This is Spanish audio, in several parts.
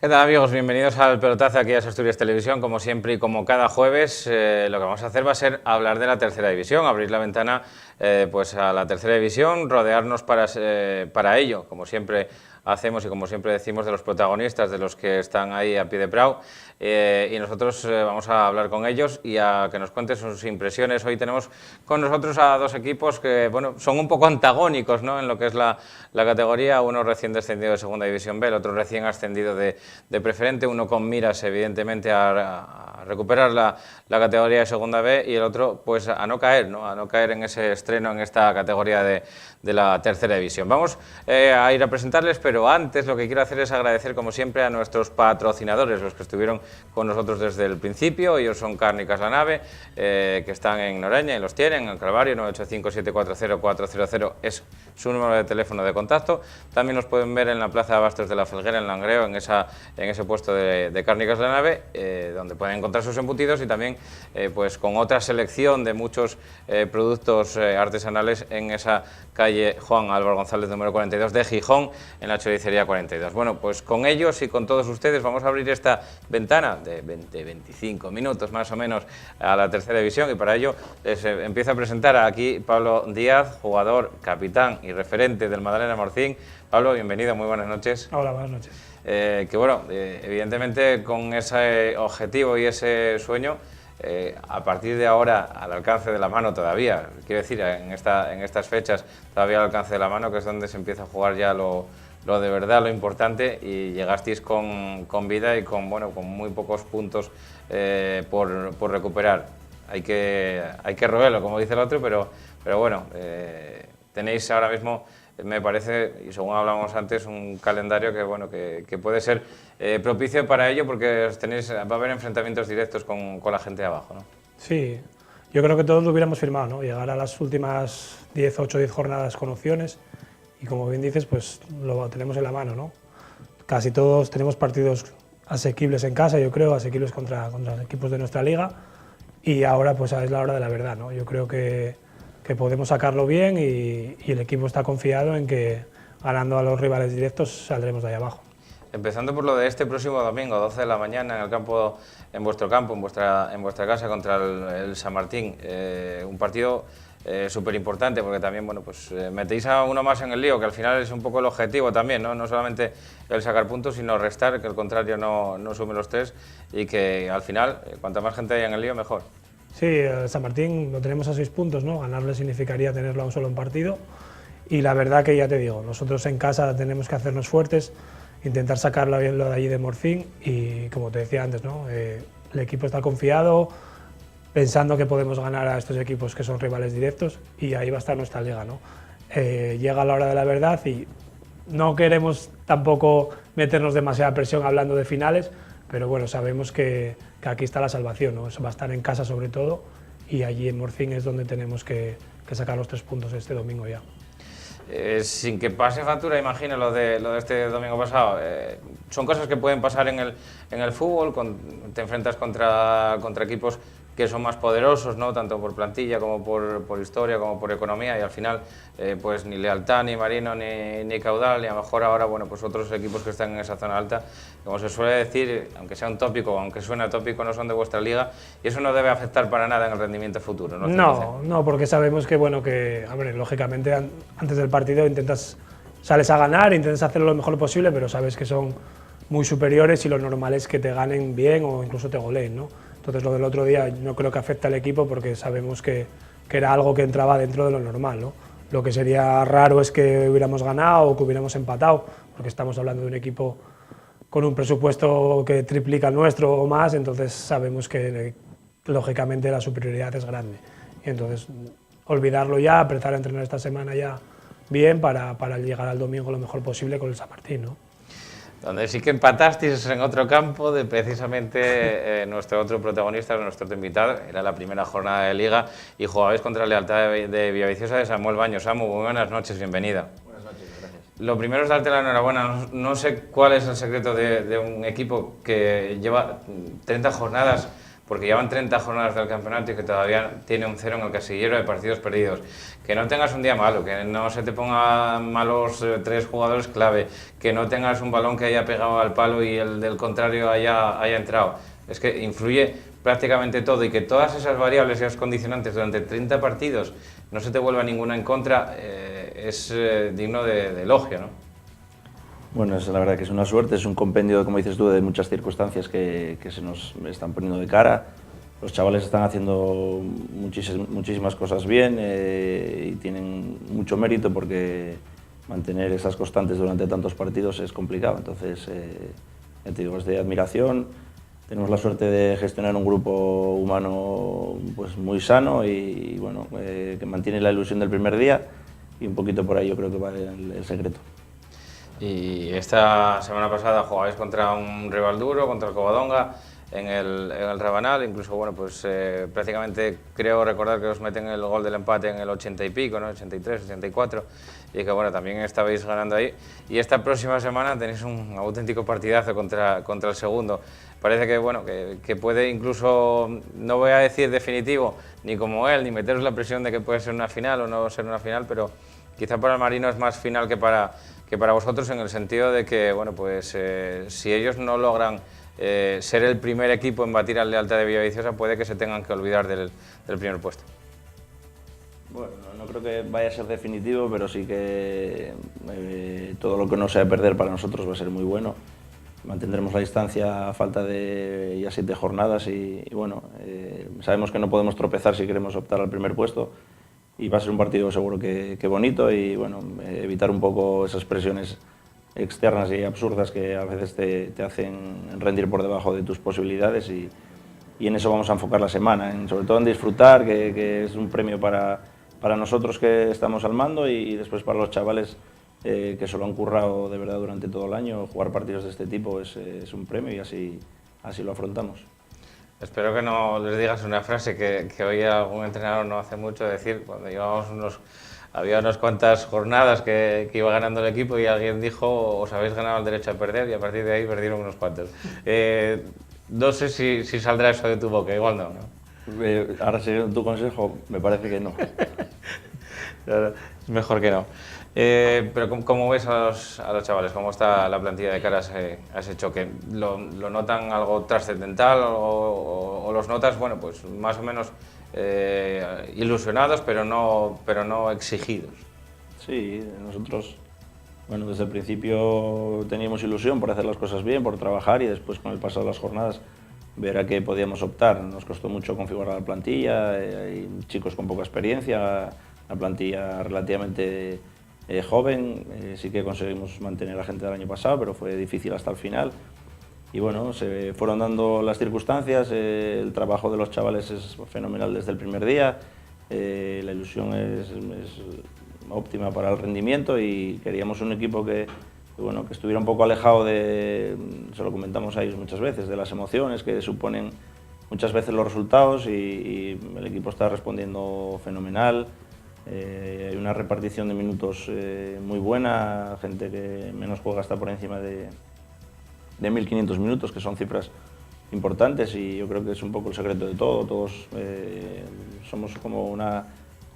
¿Qué tal, amigos? Bienvenidos al Pelotazo aquí a Asturias Televisión. Como siempre y como cada jueves, lo que vamos a hacer va a ser hablar de la tercera división, abrir la ventana pues a la tercera división, rodearnos para ello, como siempre hacemos y como siempre decimos, de los protagonistas, de los que están ahí a pie de prau, y nosotros vamos a hablar con ellos y a que nos cuenten sus impresiones. Hoy tenemos con nosotros a dos equipos que bueno, son un poco antagónicos, ¿no?, en lo que es la categoría, uno recién descendido de Segunda División B, el otro recién ascendido de preferente, uno con miras evidentemente a recuperar la categoría de Segunda B y el otro pues a no caer, ¿no?, a no caer en ese estreno en esta categoría de la tercera división. Vamos a ir a presentarles, pero antes lo que quiero hacer es agradecer como siempre a nuestros patrocinadores, los que estuvieron con nosotros desde el principio. Ellos son Cárnicas La Nave, que están en Noreña y los tienen, en Calvario. 985-740-400 es su número de teléfono de contacto. También los pueden ver en la Plaza de Abastos de la Felguera, en Langreo, en ese puesto de Cárnicas La Nave, donde pueden encontrar sus embutidos, y también pues con otra selección de muchos productos artesanales en esa calle Juan Álvaro González número 42 de Gijón, en la Choricería 42. Bueno, pues con ellos y con todos ustedes vamos a abrir esta ventana de 20-25 minutos más o menos a la tercera división, y para ello les empiezo a presentar aquí Pablo Díaz, jugador, capitán y referente del Madalena Morcín. Pablo, bienvenido, muy buenas noches. Hola, buenas noches. Que bueno, evidentemente con ese objetivo y ese sueño, a partir de ahora al alcance de la mano todavía, quiero decir, en estas fechas todavía al alcance de la mano, que es donde se empieza a jugar ya lo de verdad, lo importante, y llegasteis con vida y con muy pocos puntos por recuperar. Hay que roerlo, como dice el otro, pero bueno, tenéis ahora mismo, me parece, y según hablábamos antes, un calendario que puede ser propicio para ello, porque va a haber enfrentamientos directos con la gente de abajo, ¿no? Sí, yo creo que todos lo hubiéramos firmado, ¿no? Llegar a las últimas 8 o 10 jornadas con opciones, y como bien dices, pues lo tenemos en la mano, ¿no? Casi todos tenemos partidos asequibles en casa, yo creo, asequibles contra los equipos de nuestra liga, y ahora pues es la hora de la verdad, ¿no? Yo creo que podemos sacarlo bien, y el equipo está confiado en que ganando a los rivales directos saldremos de ahí abajo. Empezando por lo de este próximo domingo, 12 de la mañana, en vuestro campo, en vuestra casa, contra el San Martín. Un partido súper importante, porque también metéis a uno más en el lío, que al final es un poco el objetivo también, ¿no? No solamente el sacar puntos, sino restar, que el contrario no sume los tres, y que al final, cuanta más gente haya en el lío, mejor. Sí, el San Martín lo tenemos a 6 puntos, ¿no? Ganarle significaría tenerlo a un solo en partido, y la verdad que ya te digo, nosotros en casa tenemos que hacernos fuertes, intentar sacarlo bien lo de allí de Morcín, y como te decía antes, ¿no? El equipo está confiado, pensando que podemos ganar a estos equipos que son rivales directos, y ahí va a estar nuestra liga, ¿no? Llega la hora de la verdad y no queremos tampoco meternos demasiada presión hablando de finales, pero bueno, sabemos que aquí está la salvación, ¿no? Eso va a estar en casa sobre todo, y allí en Morcín es donde tenemos que sacar los 3 puntos este domingo ya. Sin que pase factura, imagino, lo de este domingo pasado, son cosas que pueden pasar en el fútbol, te enfrentas contra equipos que son más poderosos, ¿no?, tanto por plantilla como por historia, como por economía, y al final pues ni lealtad, ni marino, ni caudal, y a lo mejor ahora pues otros equipos que están en esa zona alta, como se suele decir, aunque sea un tópico, aunque suene tópico, no son de vuestra liga, y eso no debe afectar para nada en el rendimiento futuro, ¿no? No, porque sabemos que, hombre, lógicamente antes del partido sales a ganar, intentas hacerlo lo mejor posible, pero sabes que son muy superiores, y lo normal es que te ganen bien o incluso te goleen, ¿no? Entonces lo del otro día no creo que afecte al equipo, porque sabemos que era algo que entraba dentro de lo normal, ¿no? Lo que sería raro es que hubiéramos ganado o que hubiéramos empatado, porque estamos hablando de un equipo con un presupuesto que triplica el nuestro o más, entonces sabemos que lógicamente la superioridad es grande. Y entonces olvidarlo ya, empezar a entrenar esta semana ya bien para llegar al domingo lo mejor posible con el San Martín, ¿no? Donde sí que empatasteis en otro campo, de precisamente nuestro otro protagonista, nuestro otro invitado, era la primera jornada de Liga, y jugabais contra la Lealtad de Villaviciosa de Samuel Baños. Samu, muy buenas noches, bienvenida. Buenas noches, gracias. Lo primero es darte la enhorabuena. No sé cuál es el secreto de un equipo que lleva 30 jornadas porque llevan 30 jornadas del campeonato y que todavía tiene un 0 en el casillero de partidos perdidos. Que no tengas un día malo, que no se te pongan malos 3 jugadores clave, que no tengas un balón que haya pegado al palo y el del contrario haya entrado. Es que influye prácticamente todo, y que todas esas variables y esos condicionantes durante 30 partidos no se te vuelva ninguna en contra, es digno de elogio, ¿no? Bueno, es la verdad que es una suerte, es un compendio, como dices tú, de muchas circunstancias que se nos están poniendo de cara. Los chavales están haciendo muchísimas cosas bien y tienen mucho mérito, porque mantener esas constantes durante tantos partidos es complicado. Entonces, ya te digo, es de admiración. Tenemos la suerte de gestionar un grupo humano pues muy sano y bueno, que mantiene la ilusión del primer día, y un poquito por ahí yo creo que va el secreto. Y esta semana pasada jugabais contra un rival duro, contra el Covadonga, en el Rabanal. Incluso, bueno, pues prácticamente creo recordar que os meten el gol del empate en el 80 y pico, ¿no? 83, 84, y que bueno, también estabais ganando ahí. Y esta próxima semana tenéis un auténtico partidazo contra el segundo. Parece que, bueno, que puede incluso, no voy a decir definitivo, ni como él, ni meteros la presión de que puede ser una final o no ser una final, pero quizá para el Marino es más final que para vosotros, en el sentido de que, bueno, pues si ellos no logran ser el primer equipo en batir al Lealtad de Villaviciosa, puede que se tengan que olvidar del primer puesto. Bueno, no creo que vaya a ser definitivo, pero sí que todo lo que no sea perder para nosotros va a ser muy bueno. Mantendremos la distancia a falta de ya 7 jornadas y bueno, sabemos que no podemos tropezar si queremos optar al primer puesto, y va a ser un partido seguro que bonito, y bueno, evitar un poco esas presiones externas y absurdas que a veces te hacen rendir por debajo de tus posibilidades, y en eso vamos a enfocar la semana, sobre todo en disfrutar, que es un premio para nosotros que estamos al mando, y después para los chavales que se lo han currado de verdad durante todo el año. Jugar partidos de este tipo es un premio, y así lo afrontamos. Espero que no les digas una frase que oí algún entrenador no hace mucho decir, cuando había unas cuantas jornadas que iba ganando el equipo, y alguien dijo: os habéis ganado el derecho a perder, y a partir de ahí perdieron unos cuantos. No sé si saldrá eso de tu boca, igual no, ¿no? Ahora, siguiendo tu consejo, me parece que no. Es mejor que no. Pero ¿cómo ves a los chavales? ¿Cómo está la plantilla de cara a ese choque? ¿Lo notan algo trascendental o los notas, bueno, pues más o menos ilusionados, pero no exigidos? Sí, nosotros, bueno, desde el principio teníamos ilusión por hacer las cosas bien, por trabajar, y después, con el paso de las jornadas, ver a qué podíamos optar. Nos costó mucho configurar la plantilla, hay chicos con poca experiencia, la plantilla relativamente joven. Sí que conseguimos mantener a la gente del año pasado, pero fue difícil hasta el final. Y bueno, se fueron dando las circunstancias, el trabajo de los chavales es fenomenal desde el primer día, la ilusión es óptima para el rendimiento, y queríamos un equipo que estuviera un poco alejado se lo comentamos a ellos muchas veces, de las emociones que suponen muchas veces los resultados, y el equipo está respondiendo fenomenal. Hay una repartición de minutos muy buena, gente que menos juega está por encima de 1.500 minutos, que son cifras importantes, y yo creo que es un poco el secreto de todo. Todos somos como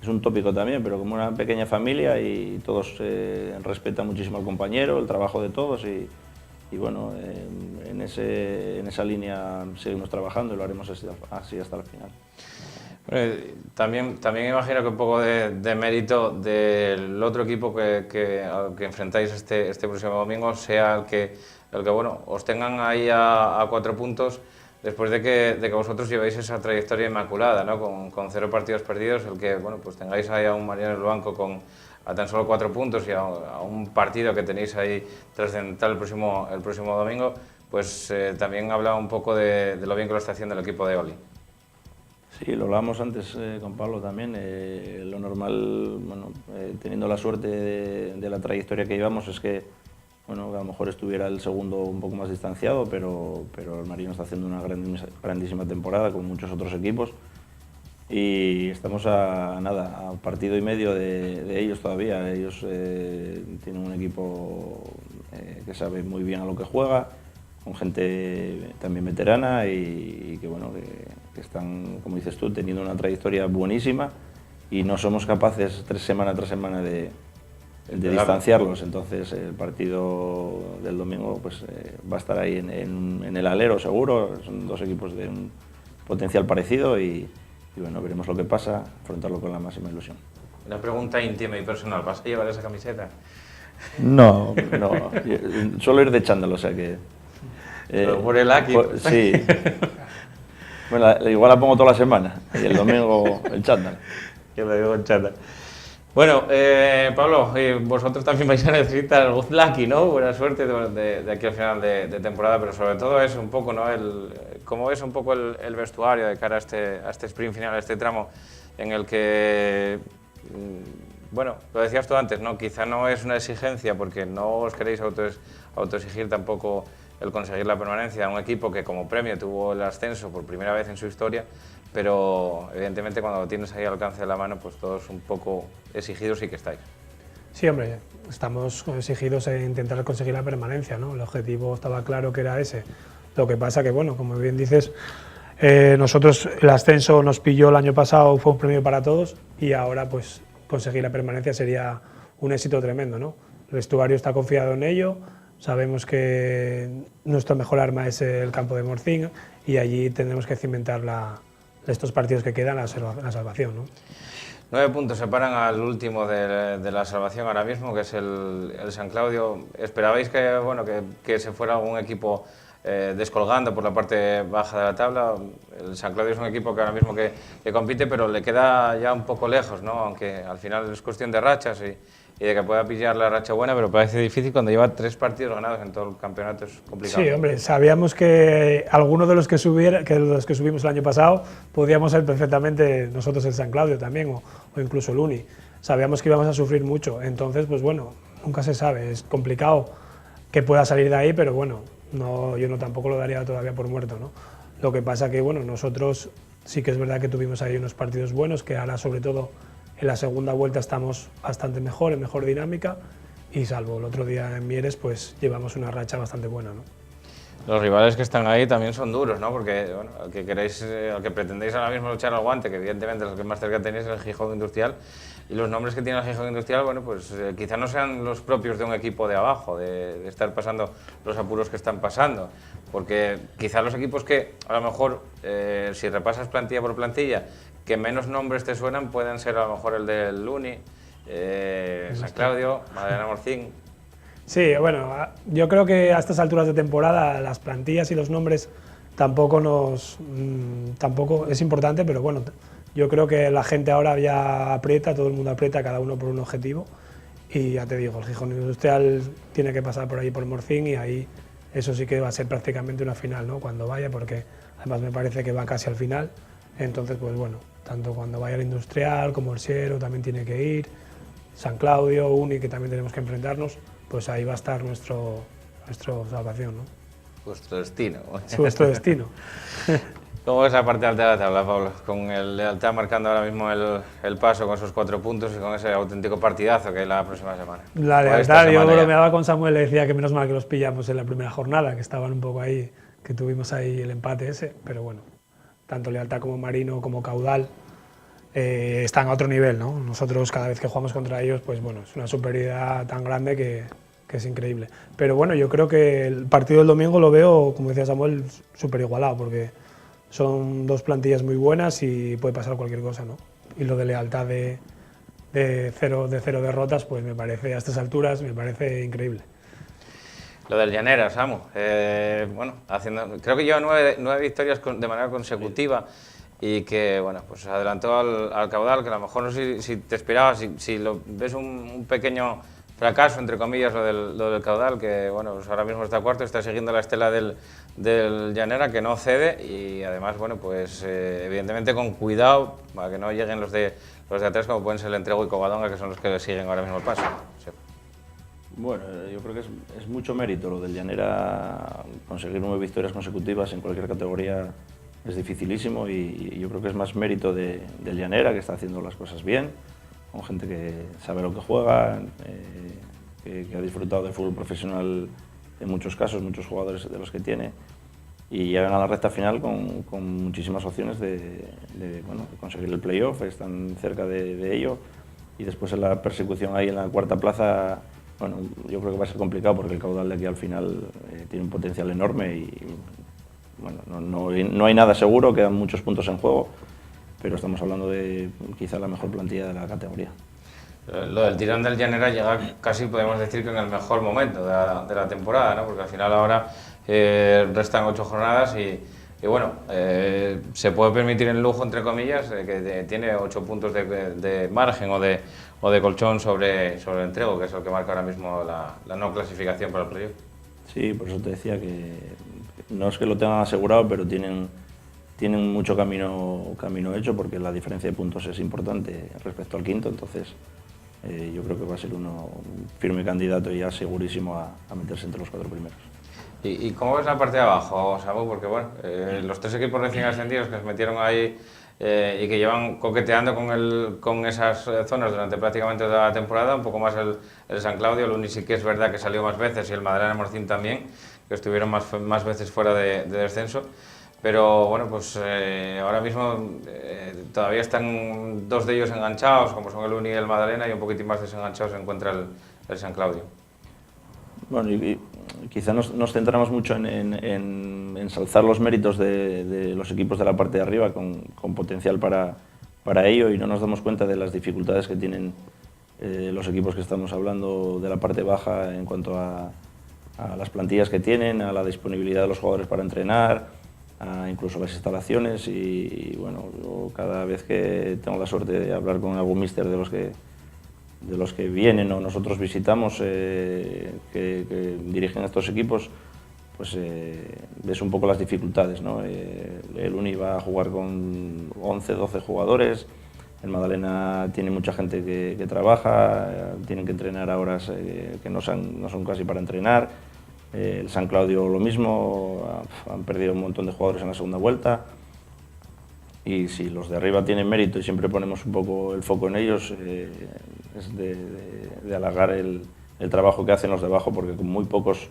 es un tópico también, pero como una pequeña familia, y todos respetan muchísimo al compañero, el trabajo de todos, y bueno, en esa línea seguimos trabajando, y lo haremos así hasta el final. También imagino que un poco de mérito del otro equipo al que enfrentáis este próximo domingo sea el que bueno, os tengan ahí a 4 puntos, después de que vosotros llevéis esa trayectoria inmaculada, ¿no? Con 0 partidos perdidos, el que bueno, pues tengáis ahí a un Mariano en el banco a tan solo 4 puntos, y a un partido que tenéis ahí trascendental el próximo domingo, pues también habla un poco de lo bien que lo está haciendo el equipo de Oli. Sí, lo hablábamos antes con Pablo también. Lo normal, bueno, teniendo la suerte de la trayectoria que llevamos, es que, bueno, a lo mejor estuviera el segundo un poco más distanciado, pero el Marino está haciendo una grandísima temporada con muchos otros equipos, y estamos a partido y medio de ellos todavía. Ellos tienen un equipo que sabe muy bien a lo que juega, con gente también veterana y que, bueno, que están, como dices tú, teniendo una trayectoria buenísima y no somos capaces semana tras semana de distanciarlos. Entonces el partido del domingo pues, va a estar ahí en el alero seguro. Son dos equipos de un potencial parecido y bueno, veremos lo que pasa, afrontarlo con la máxima ilusión. Una pregunta íntima y personal, ¿vas a llevar esa camiseta? No, suelo ir de chándal, o sea que... Pero por el aquí. Sí. Bueno, igual la pongo toda la semana y el domingo el chándal. Que lo digo en chándal. Bueno, Pablo, vosotros también vais a necesitar el good luck, ¿no? Buena suerte de aquí al final de temporada, pero sobre todo es un poco, ¿no? ¿Cómo es un poco el vestuario de cara a este sprint final, a este tramo en el que, bueno, lo decías tú antes, ¿no? Quizá no es una exigencia porque no os queréis autoexigir tampoco el conseguir la permanencia a un equipo que como premio tuvo el ascenso por primera vez en su historia, pero evidentemente cuando lo tienes ahí al alcance de la mano, pues todos un poco exigidos sí que estáis. Sí, hombre, estamos exigidos en intentar conseguir la permanencia, ¿no? El objetivo estaba claro que era ese. Lo que pasa que, bueno, como bien dices, nosotros el ascenso nos pilló el año pasado, fue un premio para todos y ahora pues conseguir la permanencia sería un éxito tremendo, ¿no? El vestuario está confiado en ello, sabemos que nuestra mejor arma es el campo de Morcín y allí tendremos que cimentar estos partidos que quedan la salvación, ¿no? 9 puntos separan al último de la salvación ahora mismo, que es el San Claudio. ¿Esperabais que, bueno, que se fuera algún equipo descolgando por la parte baja de la tabla? El San Claudio es un equipo que ahora mismo que compite, pero le queda ya un poco lejos, ¿no? Aunque al final es cuestión de rachas y de que pueda pillar la racha buena, pero parece difícil cuando lleva 3 partidos ganados en todo el campeonato, es complicado. Sí, hombre, sabíamos que alguno de los que subimos el año pasado podíamos ser perfectamente nosotros el San Claudio también, o incluso el Uni. Sabíamos que íbamos a sufrir mucho, entonces, pues bueno, nunca se sabe, es complicado que pueda salir de ahí, pero bueno, yo no tampoco lo daría todavía por muerto, ¿no? Lo que pasa que, bueno, nosotros sí que es verdad que tuvimos ahí unos partidos buenos, que ahora sobre todo en la segunda vuelta estamos bastante mejor, en mejor dinámica, y salvo el otro día en Mieres, pues llevamos una racha bastante buena, ¿no? Los rivales que están ahí también son duros, ¿no? Porque bueno, al que pretendéis ahora mismo luchar al guante, que evidentemente los que más cerca tenéis es el Gijón Industrial, y los nombres que tiene el Gijón Industrial, bueno, pues quizá no sean los propios de un equipo de abajo, de estar pasando los apuros que están pasando, porque quizá los equipos que a lo mejor, si repasas plantilla por plantilla, que menos nombres te suenan pueden ser a lo mejor el del Uni, San Claudio, Magdalena Morcín. Sí, bueno, yo creo que a estas alturas de temporada las plantillas y los nombres tampoco es importante, pero bueno, yo creo que la gente ahora ya aprieta, todo el mundo aprieta, cada uno por un objetivo, y ya te digo, el Gijón Industrial tiene que pasar por ahí por Morcín y ahí eso sí que va a ser prácticamente una final, ¿no? Cuando vaya, porque además me parece que va casi al final, entonces pues bueno, tanto cuando vaya el Industrial como el Siero también tiene que ir, San Claudio, Uni, que también tenemos que enfrentarnos, pues ahí va a estar nuestra salvación, ¿no? Vuestro destino. Vuestro destino. ¿Cómo es la parte alta de la tabla, Pablo? Con el Lealtad marcando ahora mismo el paso con esos 4 puntos y con ese auténtico partidazo que hay la próxima semana. La Lealtad, yo bromeaba con Samuel, le decía que menos mal que los pillamos en la primera jornada, que estaban un poco ahí, que tuvimos ahí el empate ese, pero bueno, tanto Lealtad como Marino como Caudal están a otro nivel, ¿no? Nosotros cada vez que jugamos contra ellos, pues bueno, es una superioridad tan grande que es increíble. Pero bueno, yo creo que el partido del domingo lo veo, como decía Samuel, súper igualado, porque son dos plantillas muy buenas y puede pasar cualquier cosa, ¿no? Y lo de Lealtad de cero derrotas, pues me parece, a estas alturas, me parece increíble. Lo del Llanera, Samu, bueno, creo que lleva 9 victorias de manera consecutiva y que, bueno, pues adelantó al Caudal, que a lo mejor no sé si te esperabas, si lo ves un pequeño fracaso, entre comillas, lo del Caudal, que, bueno, pues ahora mismo está cuarto, está siguiendo la estela del Llanera, que no cede y además, bueno, pues evidentemente con cuidado para que no lleguen los de atrás, como pueden ser el Entrego y Covadonga, que son los que le siguen ahora mismo el paso. Sí. Bueno, yo creo que es mucho mérito lo del Llanera, conseguir 9 victorias consecutivas en cualquier categoría es dificilísimo y yo creo que es más mérito del Llanera, que está haciendo las cosas bien, con gente que sabe lo que juega, que ha disfrutado del fútbol profesional en muchos casos, muchos jugadores de los que tiene, y llegan a la recta final con muchísimas opciones bueno, de conseguir el playoff, están cerca de ello, y después en la persecución ahí en la cuarta plaza, bueno, yo creo que va a ser complicado porque el caudal de aquí al final tiene un potencial enorme y bueno, no hay nada seguro, quedan muchos puntos en juego, pero estamos hablando de quizá la mejor plantilla de la categoría. Lo del tirón del Llanera llega casi, podemos decir, que en el mejor momento de la temporada, ¿no? Porque al final ahora restan 8 jornadas y bueno, se puede permitir el lujo, entre comillas, que tiene 8 puntos de margen o de colchón sobre el entrego, que es el que marca ahora mismo la no clasificación para el playoff. Sí, por eso te decía que no es que lo tengan asegurado, pero tienen mucho camino hecho, porque la diferencia de puntos es importante respecto al quinto, entonces yo creo que va a ser un firme candidato y ya segurísimo a meterse entre los 4 primeros. ¿Y cómo ves la parte de abajo, Samu? Porque bueno, los 3 equipos recién ascendidos que se metieron ahí y que llevan coqueteando con esas zonas durante prácticamente toda la temporada, un poco más el San Claudio, el Uni sí que es verdad que salió más veces, y el Madalena Morcín también, que estuvieron más veces fuera de descenso. Pero bueno, pues ahora mismo todavía están 2 de ellos enganchados, como son el Uni y el Madalena, y un poquitín más desenganchados se encuentra el San Claudio. Bueno, y quizá nos centramos mucho en ensalzar los méritos de los equipos de la parte de arriba con potencial para ello, y no nos damos cuenta de las dificultades que tienen los equipos que estamos hablando de la parte baja en cuanto a las plantillas que tienen, a la disponibilidad de los jugadores para entrenar, incluso las instalaciones, y bueno, yo cada vez que tengo la suerte de hablar con algún míster de los que vienen o nosotros visitamos, que dirigen estos equipos, pues ves un poco las dificultades, ¿no? El Uni va a jugar con 11, 12 jugadores, el Madalena tiene mucha gente que trabaja, tienen que entrenar a horas que no son casi para entrenar. El San Claudio lo mismo, han perdido un montón de jugadores en la segunda vuelta, y si los de arriba tienen mérito y siempre ponemos un poco el foco en ellos, es de halagar el trabajo que hacen los de abajo, porque con muy pocos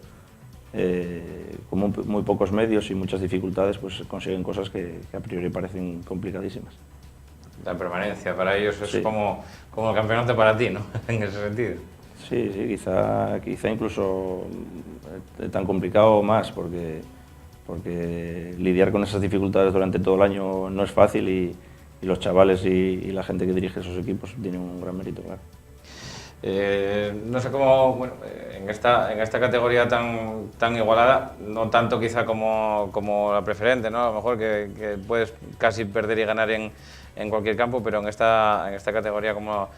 medios y muchas dificultades pues consiguen cosas que a priori parecen complicadísimas. La permanencia para ellos es sí, como el campeonato para ti, ¿no? En ese sentido. Sí, quizá incluso tan complicado más, porque lidiar con esas dificultades durante todo el año no es fácil, y los chavales y la gente que dirige esos equipos tienen un gran mérito, claro. No sé cómo, bueno, en esta categoría tan igualada, no tanto quizá como la preferente, ¿no? A lo mejor que puedes casi perder y ganar en cualquier campo, pero en esta categoría como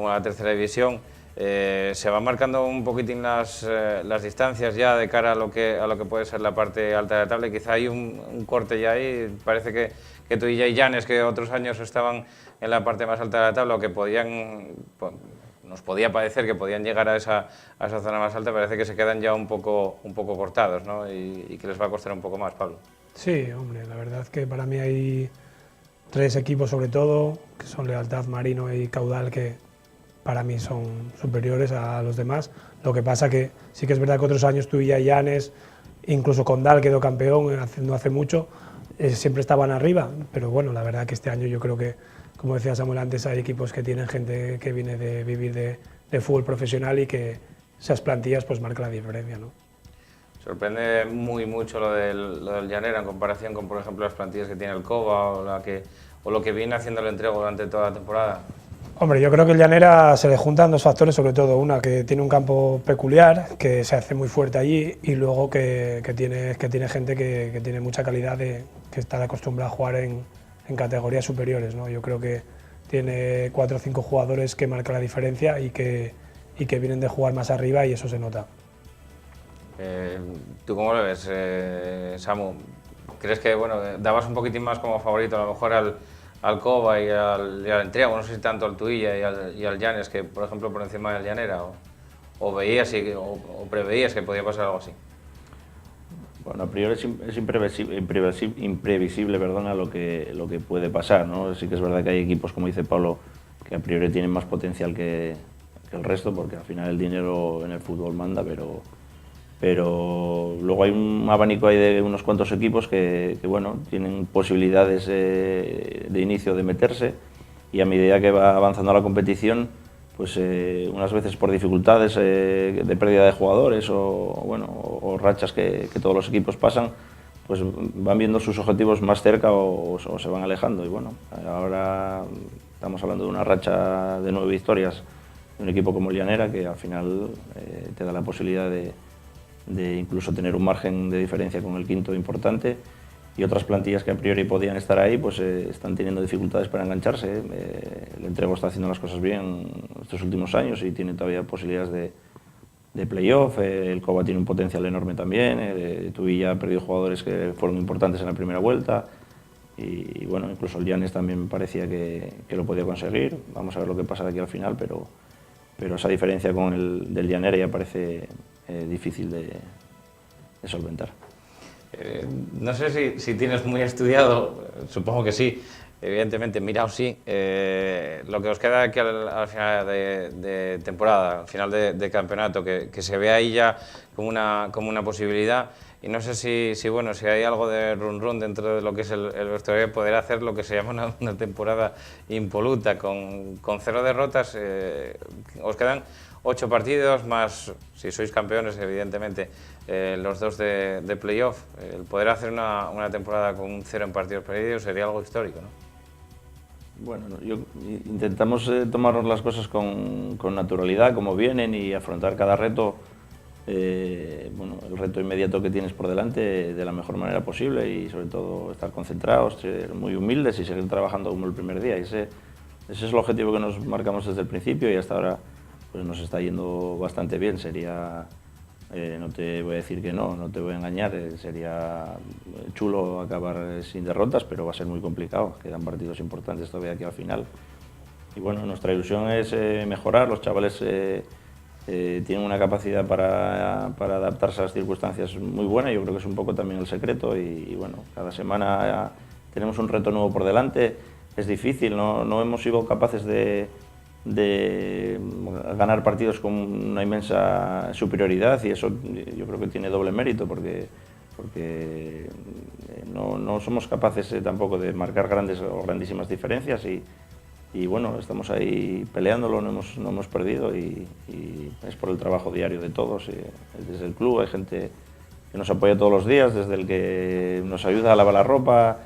la tercera división, se van marcando un poquitín las distancias ya de cara a lo que puede ser la parte alta de la tabla, y quizá hay un corte ya ahí. Parece que tú y Llanes, que otros años estaban en la parte más alta de la tabla, o que nos podía parecer que podían llegar a esa zona más alta, parece que se quedan ya un poco cortados, ¿no? Y que les va a costar un poco más, Pablo. Sí, hombre, la verdad que para mí hay 3 equipos sobre todo, que son Lealtad, Marino y Caudal, que para mí son superiores a los demás. Lo que pasa que sí que es verdad que otros años tú y Llanes, incluso Condal quedó campeón no hace mucho, siempre estaban arriba, pero bueno, la verdad que este año yo creo que, como decía Samuel antes, hay equipos que tienen gente que viene de vivir de fútbol profesional, y que esas plantillas pues marcan la diferencia, ¿no? Sorprende mucho lo del Llanera en comparación con, por ejemplo, las plantillas que tiene el Cova o lo que viene haciendo el entrego durante toda la temporada. Hombre, yo creo que el Llanera se le juntan 2 factores, sobre todo una, que tiene un campo peculiar, que se hace muy fuerte allí, y luego que tiene gente que tiene mucha calidad, que está acostumbrada a jugar en categorías superiores, ¿no? Yo creo que tiene 4 o 5 jugadores que marcan la diferencia y que vienen de jugar más arriba, y eso se nota. ¿Tú cómo lo ves, Samu? ¿Crees que dabas un poquitín más como favorito a lo mejor al Cova y al Entrego, no sé si tanto al Tuilla y al Llanes, que por ejemplo por encima del Llanera, o veías o preveías que podía pasar algo así? Bueno, a priori es imprevisible, lo que puede pasar, ¿no? Sí que es verdad que hay equipos, como dice Pablo, que a priori tienen más potencial que el resto, porque al final el dinero en el fútbol manda, pero pero luego hay un abanico ahí de unos cuantos equipos que bueno, tienen posibilidades de inicio de meterse, y a medida que va avanzando la competición, pues unas veces por dificultades de pérdida de jugadores o rachas que todos los equipos pasan, pues van viendo sus objetivos más cerca o se van alejando. Y bueno, ahora estamos hablando de una racha de 9 victorias de un equipo como el Llanera, que al final te da la posibilidad de incluso tener un margen de diferencia con el quinto importante, y otras plantillas que a priori podían estar ahí pues están teniendo dificultades para engancharse. El Entrego está haciendo las cosas bien estos últimos años y tiene todavía posibilidades de playoff. El Cova tiene un potencial enorme también. Tubilla ha perdido jugadores que fueron importantes en la primera vuelta, y bueno, incluso el Llanes también me parecía que lo podía conseguir. Vamos a ver lo que pasa de aquí al final, pero esa diferencia con el del Llanera ya parece difícil de solventar. No sé si tienes muy estudiado, supongo que sí, evidentemente, mirado sí, lo que os queda aquí al final de temporada, al final de campeonato, que se ve ahí ya como una posibilidad, y no sé si hay algo de run dentro de lo que es el vestuario, poder hacer lo que se llama una temporada impoluta, con 0 derrotas. Os quedan 8 partidos, más, si sois campeones, evidentemente, los 2 de playoff. El poder hacer una temporada con 0 en partidos perdidos sería algo histórico, ¿no? Bueno, intentamos tomarnos las cosas con naturalidad, como vienen, y afrontar cada reto, bueno, el reto inmediato que tienes por delante, de la mejor manera posible, y sobre todo estar concentrados, ser muy humildes y seguir trabajando como el primer día. Ese es el objetivo que nos marcamos desde el principio, y hasta ahora pues nos está yendo bastante bien. Sería, no te voy a decir que no te voy a engañar, sería chulo acabar sin derrotas, pero va a ser muy complicado. Quedan partidos importantes todavía aquí al final. Y bueno, nuestra ilusión es mejorar. Los chavales tienen una capacidad para adaptarse a las circunstancias muy buena. Yo creo que es un poco también el secreto, y bueno, cada semana tenemos un reto nuevo por delante. Es difícil, no hemos sido capaces de ganar partidos con una inmensa superioridad, y eso yo creo que tiene doble mérito, porque no somos capaces tampoco de marcar grandes o grandísimas diferencias, y bueno, estamos ahí peleándolo, no hemos perdido, y es por el trabajo diario de todos. Desde el club hay gente que nos apoya todos los días, desde el que nos ayuda a lavar la ropa,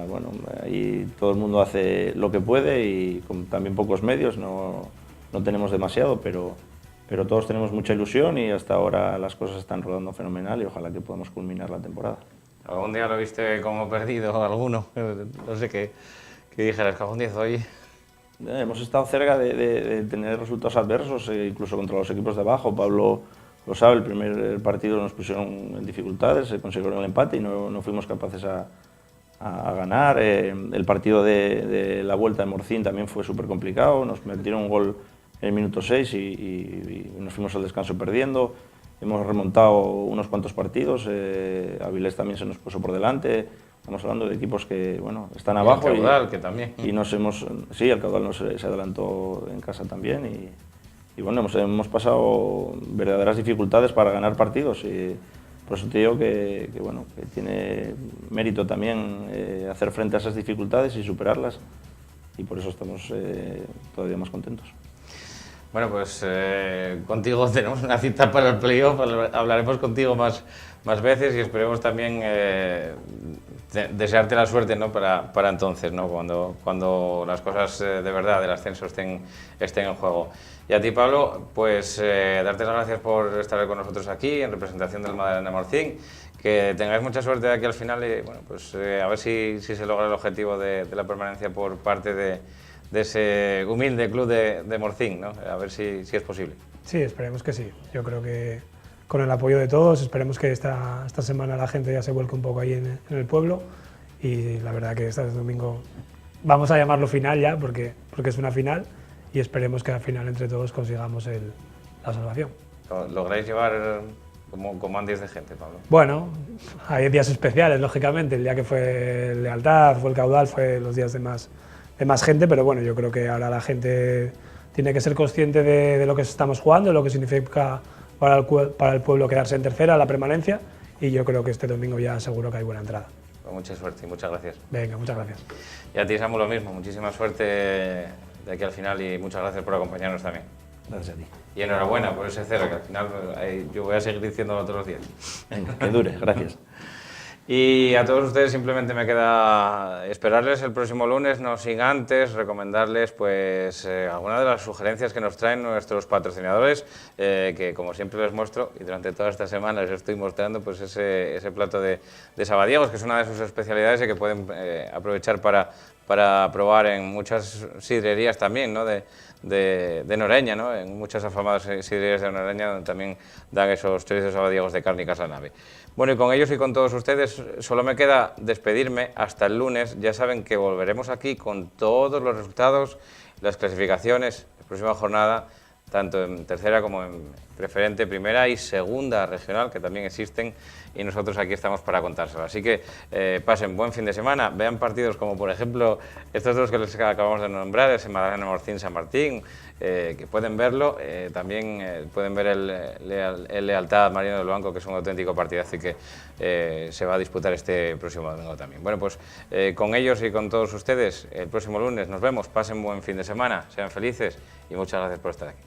bueno, ahí todo el mundo hace lo que puede, y con también pocos medios, no tenemos demasiado, pero todos tenemos mucha ilusión, y hasta ahora las cosas están rodando fenomenal, y ojalá que podamos culminar la temporada. ¿Algún día lo viste como perdido alguno? No sé qué dijeras, cajón 10 hoy. Hemos estado cerca de tener resultados adversos, incluso contra los equipos de abajo. Pablo lo sabe, el primer partido nos pusieron en dificultades, se consiguieron el empate y no fuimos capaces a ganar. El partido de la vuelta de Morcín también fue súper complicado, nos metieron un gol en el minuto 6 y nos fuimos al descanso perdiendo. Hemos remontado unos cuantos partidos, Avilés también se nos puso por delante. Estamos hablando de equipos que bueno, están abajo. El Caudal, que también. Y sí, el Caudal se adelantó en casa también, y bueno, hemos pasado verdaderas dificultades para ganar partidos, y por eso te digo que tiene mérito también hacer frente a esas dificultades y superarlas, y por eso estamos todavía más contentos. Bueno, pues contigo tenemos una cita para el playoff, hablaremos contigo más veces, y esperemos también desearte la suerte, ¿no? para entonces, ¿no? cuando las cosas de verdad del ascenso estén en juego. Y a ti, Pablo, pues darte las gracias por estar con nosotros aquí en representación del Madalena Morcín, que tengáis mucha suerte de aquí al final, y bueno, pues a ver si se logra el objetivo de la permanencia por parte de ese humilde club de Morcín, ¿no? A ver si es posible. Sí, esperemos que sí. Yo creo que con el apoyo de todos, esperemos que esta semana la gente ya se vuelque un poco ahí en el pueblo, y la verdad que este domingo vamos a llamarlo final ya, porque es una final, y esperemos que al final entre todos consigamos la salvación. ¿Lográis llevar como andes de gente, Pablo? Bueno, hay días especiales, lógicamente. El día que fue Lealtad, fue el Caudal, fue los días de más gente, pero bueno, yo creo que ahora la gente tiene que ser consciente de lo que estamos jugando, de lo que significa para el pueblo quedarse en tercera, la permanencia, y yo creo que este domingo ya seguro que hay buena entrada. Pues mucha suerte y muchas gracias. Venga, muchas gracias. Y a ti, Samu, lo mismo. Muchísima suerte de aquí al final y muchas gracias por acompañarnos también. Gracias a ti. Y enhorabuena por ese 0, que al final yo voy a seguir diciéndolo todos los días. Venga, que dure, gracias. Y a todos ustedes simplemente me queda esperarles el próximo lunes, no sin antes recomendarles pues algunas de las sugerencias que nos traen nuestros patrocinadores, que como siempre les muestro, y durante toda esta semana les estoy mostrando pues ese plato de sabadiegos, que es una de sus especialidades y que pueden aprovechar para probar en muchas sidrerías también, ¿no? de Noreña, ¿no? En muchas afamadas sidrerías de Noreña donde también dan esos chorizos sabadiegos de carne y casa nave. Bueno, y con ellos y con todos ustedes solo me queda despedirme hasta el lunes. Ya saben que volveremos aquí con todos los resultados, las clasificaciones, la próxima jornada, tanto en tercera como en preferente, primera y segunda regional, que también existen, y nosotros aquí estamos para contárselo. Así que pasen buen fin de semana, vean partidos como por ejemplo estos dos que les acabamos de nombrar, ese Magdalena Morcín San Martín, que pueden verlo, también pueden ver el Lealtad Marino del Banco, que es un auténtico partidazo y que se va a disputar este próximo domingo también. Bueno, pues con ellos y con todos ustedes, el próximo lunes nos vemos, pasen buen fin de semana, sean felices y muchas gracias por estar aquí.